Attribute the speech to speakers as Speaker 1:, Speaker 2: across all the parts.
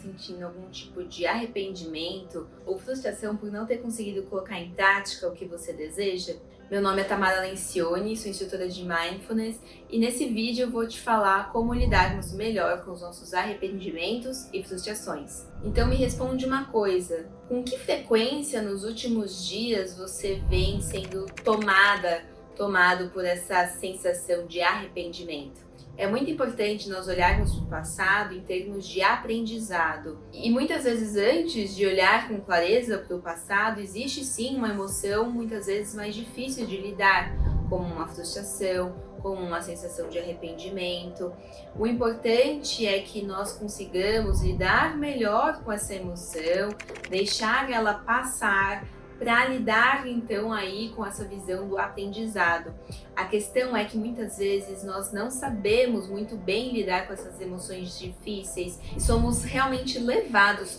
Speaker 1: sentindo algum tipo de arrependimento ou frustração por não ter conseguido colocar em prática o que você deseja? Meu nome é Tamara Lencioni, sou instrutora de Mindfulness e nesse vídeo eu vou te falar como lidarmos melhor com os nossos arrependimentos e frustrações. Então me responde uma coisa, com que frequência nos últimos dias você vem sendo tomado por essa sensação de arrependimento? É muito importante nós olharmos para o passado em termos de aprendizado. E muitas vezes antes de olhar com clareza para o passado, existe sim uma emoção muitas vezes mais difícil de lidar, como uma frustração, como uma sensação de arrependimento. O importante é que nós consigamos lidar melhor com essa emoção, deixar ela passar, para lidar então aí com essa visão do aprendizado. A questão é que muitas vezes nós não sabemos muito bem lidar com essas emoções difíceis e somos realmente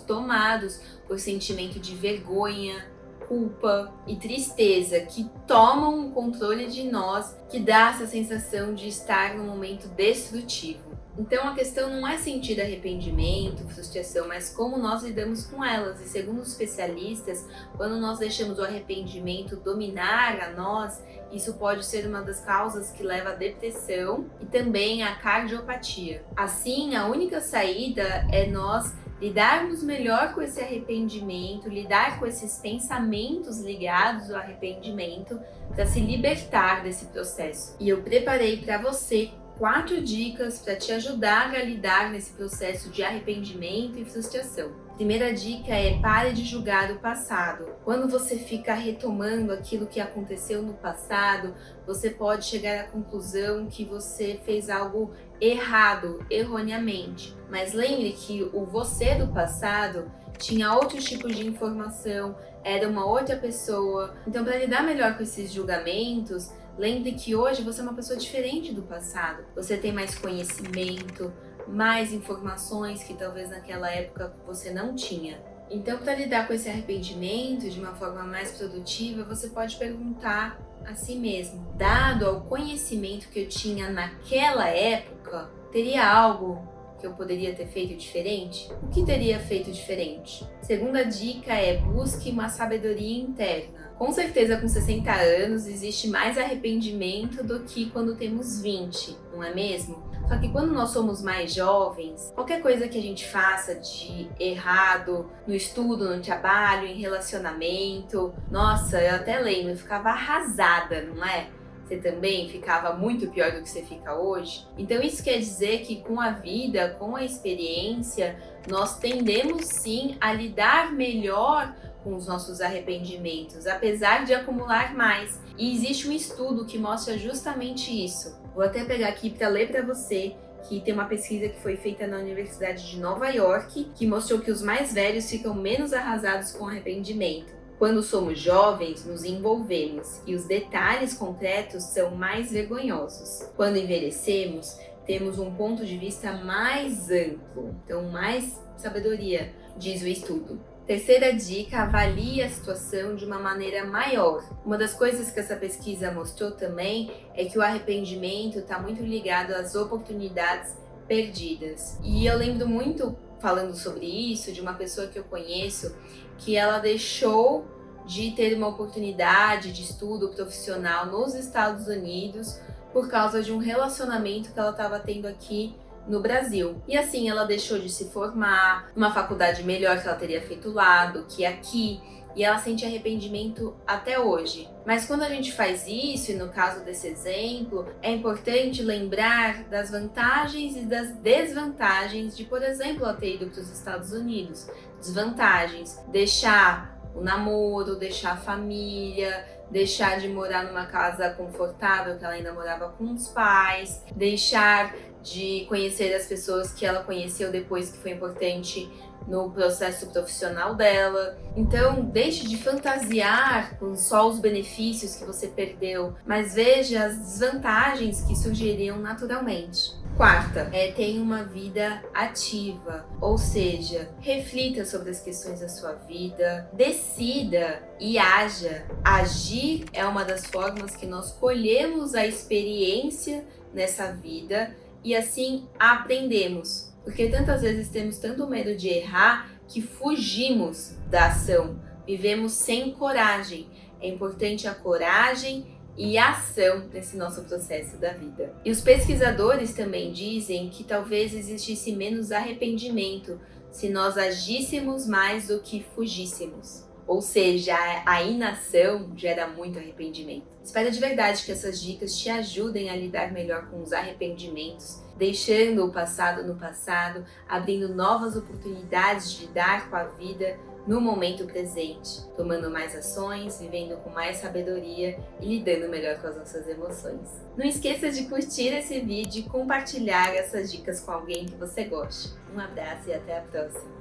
Speaker 1: tomados por sentimento de vergonha, culpa e tristeza que tomam o controle de nós, que dá essa sensação de estar num momento destrutivo. Então a questão não é sentir arrependimento, frustração, mas como nós lidamos com elas. E segundo os especialistas, quando nós deixamos o arrependimento dominar a nós, isso pode ser uma das causas que leva à depressão e também à cardiopatia. Assim, a única saída é nós lidarmos melhor com esse arrependimento, lidar com esses pensamentos ligados ao arrependimento para se libertar desse processo. E eu preparei para você 4 dicas para te ajudar a lidar nesse processo de arrependimento e frustração. Primeira dica é: pare de julgar o passado. Quando você fica retomando aquilo que aconteceu no passado, você pode chegar à conclusão que você fez algo errado, erroneamente. Mas lembre que o você do passado tinha outros tipos de informação, era uma outra pessoa. Então, para lidar melhor com esses julgamentos, lembre que hoje você é uma pessoa diferente do passado. Você tem mais conhecimento, mais informações que talvez naquela época você não tinha. Então, para lidar com esse arrependimento de uma forma mais produtiva, você pode perguntar a si mesmo: dado ao conhecimento que eu tinha naquela época, teria algo que eu poderia ter feito diferente? O que teria feito diferente? Segunda dica é: busque uma sabedoria interna. Com certeza, com 60 anos, existe mais arrependimento do que quando temos 20, não é mesmo? Só que quando nós somos mais jovens, qualquer coisa que a gente faça de errado no estudo, no trabalho, em relacionamento, nossa, eu até lembro, eu ficava arrasada, não é? Você também ficava muito pior do que você fica hoje? Então isso quer dizer que com a vida, com a experiência, nós tendemos sim a lidar melhor com os nossos arrependimentos, apesar de acumular mais. E existe um estudo que mostra justamente isso. Vou até pegar aqui para ler para você, que tem uma pesquisa que foi feita na Universidade de Nova York, que mostrou que os mais velhos ficam menos arrasados com arrependimento. Quando somos jovens, nos envolvemos e os detalhes concretos são mais vergonhosos. Quando envelhecemos, temos um ponto de vista mais amplo, então mais sabedoria, diz o estudo. Terceira dica: avalie a situação de uma maneira maior. Uma das coisas que essa pesquisa mostrou também é que o arrependimento está muito ligado às oportunidades perdidas. E eu lembro muito, falando sobre isso, de uma pessoa que eu conheço, que ela deixou de ter uma oportunidade de estudo profissional nos Estados Unidos por causa de um relacionamento que ela estava tendo aqui no Brasil. E assim, ela deixou de se formar numa faculdade melhor que ela teria feito lá do que aqui, e ela sente arrependimento até hoje. Mas quando a gente faz isso, e no caso desse exemplo, é importante lembrar das vantagens e das desvantagens de, por exemplo, ela ter ido para os Estados Unidos. Desvantagens: deixar o namoro, deixar a família, deixar de morar numa casa confortável que ela ainda morava com os pais, deixar de conhecer as pessoas que ela conheceu depois, que foi importante no processo profissional dela. Então, deixe de fantasiar com só os benefícios que você perdeu, mas veja as desvantagens que surgiriam naturalmente. Quarta, tenha uma vida ativa, ou seja, reflita sobre as questões da sua vida, decida e haja. Agir é uma das formas que nós colhemos a experiência nessa vida e assim aprendemos. Porque tantas vezes temos tanto medo de errar que fugimos da ação, vivemos sem coragem. É importante a coragem e a ação nesse nosso processo da vida. E os pesquisadores também dizem que talvez existisse menos arrependimento se nós agíssemos mais do que fugíssemos. Ou seja, a inação gera muito arrependimento. Espero de verdade que essas dicas te ajudem a lidar melhor com os arrependimentos, deixando o passado no passado, abrindo novas oportunidades de lidar com a vida no momento presente, tomando mais ações, vivendo com mais sabedoria e lidando melhor com as nossas emoções. Não esqueça de curtir esse vídeo e compartilhar essas dicas com alguém que você goste. Um abraço e até a próxima!